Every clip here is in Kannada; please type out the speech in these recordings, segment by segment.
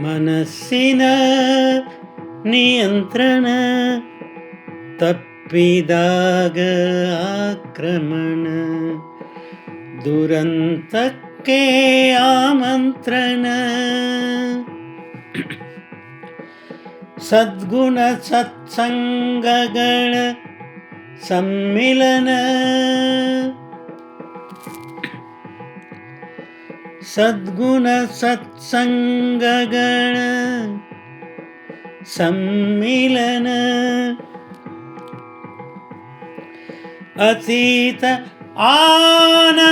ಮನಸ್ಸಿನ ನಿಯಂತ್ರಣ ತಪ್ಪಿದಾಗ ಆಕ್ರಮಣ, ದುರಂತಕ್ಕೆ ಆಮಂತ್ರಣ. ಸದ್ಗುಣ ಸತ್ಸಂಗಗಳ ಸಮ್ಮಿಲನ, ಸದ್ಗುಣ ಸತ್ಸಂಗಗಳ ಸಮ್ಮಿಲನ. ಅತೀತ ಆನಂದದ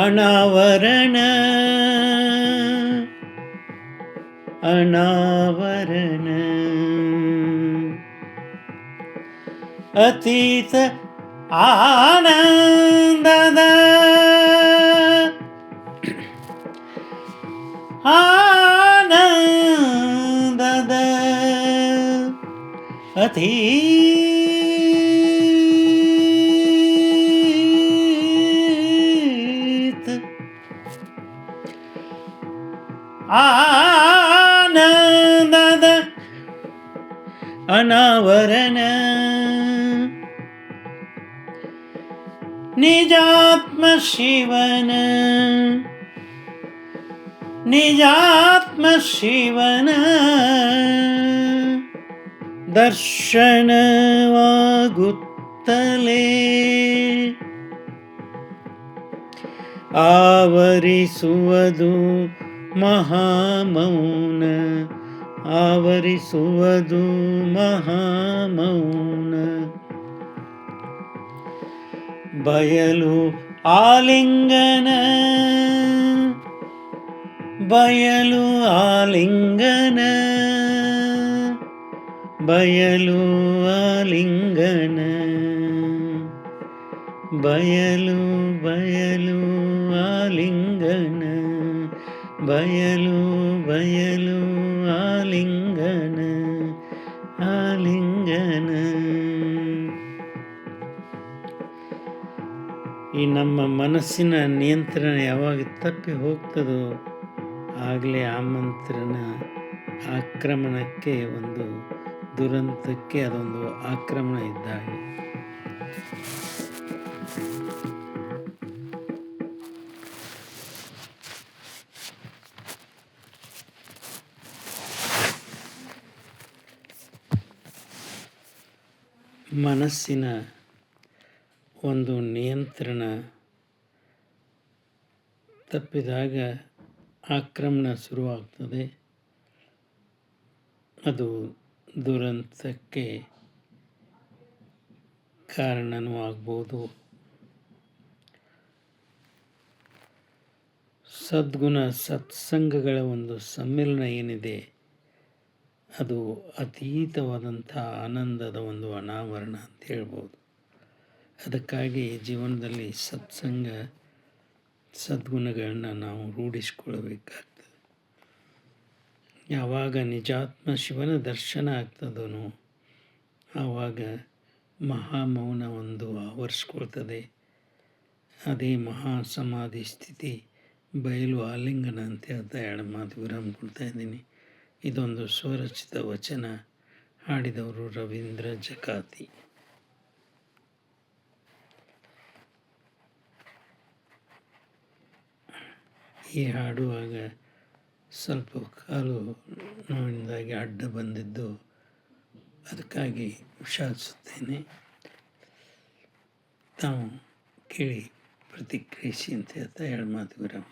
ಅನಾವರಣ, ಅನಾವರಣ. ಅತೀತ ಆನಂದದ ಆನಂದದ ಅತೀತ ಆನಂದದ ಅನಾವರಣ. ನಿಜಾತ್ಮ ಶಿವನ, ನಿಜಾತ್ಮ ಶಿವನ ದರ್ಶನವಾಗುತ್ತಲೇ ಆವರಿಸುವುದು ಮಹಾಮೌನ, ಆವರಿಸುವುದು ಮಹಾಮೌನ. ಬಯಲು ಆಲಿಂಗನ, ಬಯಲು ಆಲಿಂಗನ, ಬಯಲು ಆಲಿಂಗನ. ಬಯಲು ಬಯಲು ಆಲಿಂಗನ, ಬಯಲು ಬಯಲು ಆಲಿಂಗನ, ಆಲಿಂಗನ. ಈ ನಮ್ಮ ಮನಸ್ಸಿನ ನಿಯಂತ್ರಣ ಯಾವಾಗ ತಪ್ಪಿ ಹೋಗ್ತದೋ ಆಗಲೇ ಆಮಂತ್ರಣ ಆಕ್ರಮಣಕ್ಕೆ, ಒಂದು ದುರಂತಕ್ಕೆ ಅದೊಂದು ಆಕ್ರಮಣ ಇದ್ದಾಗೆ. ಮನಸ್ಸಿನ ಒಂದು ನಿಯಂತ್ರಣ ತಪ್ಪಿದಾಗ ಆಕ್ರಮಣ ಶುರುವಾಗ್ತದೆ. ಅದು ದುರಂತಕ್ಕೆ ಕಾರಣನೂ ಆಗ್ಬೋದು. ಸದ್ಗುಣ ಸತ್ಸಂಗಗಳ ಒಂದು ಸಮ್ಮಿಲನ ಏನಿದೆ ಅದು ಅತೀತವಾದಂಥ ಆನಂದದ ಒಂದು ಅನಾವರಣ ಅಂತ ಹೇಳ್ಬೋದು. ಅದಕ್ಕಾಗಿ ಜೀವನದಲ್ಲಿ ಸತ್ಸಂಗ ಸದ್ಗುಣಗಳನ್ನ ನಾವು ರೂಢಿಸ್ಕೊಳ್ಬೇಕಾಗ್ತದೆ. ಯಾವಾಗ ನಿಜಾತ್ಮ ಶಿವನ ದರ್ಶನ ಆಗ್ತದೋ ಆವಾಗ ಮಹಾಮೌನ ಒಂದು ಆವರಿಸ್ಕೊಳ್ತದೆ. ಅದೇ ಮಹಾ ಸಮಾಧಿ ಸ್ಥಿತಿ, ಬಯಲು ಆಲಿಂಗನ ಅಂತ ಹೇಳ್ತಾ ಎರಡು ಮಾತು ವಿರಾಮ ಕೊಡ್ತಾ ಇದ್ದೀನಿ. ಇದೊಂದು ಸ್ವರಚಿತ ವಚನ, ಹಾಡಿದವರು ರವೀಂದ್ರ ಜಕಾತಿ. ಈ ಹಾಡುವಾಗ ಸ್ವಲ್ಪ ಕಾಲು ನೋವಿಂದಾಗಿ ಅಡ್ಡ ಬಂದಿದ್ದು, ಅದಕ್ಕಾಗಿ ವಿಷಾದಿಸುತ್ತೇನೆ. ತಾವು ಕೇಳಿ ಪ್ರತಿಕ್ರಿಯಿಸಿ ಅಂತ ಹೇಳ್ತಾ ಎರಡು ಮಾತು ವಿರಾಮ.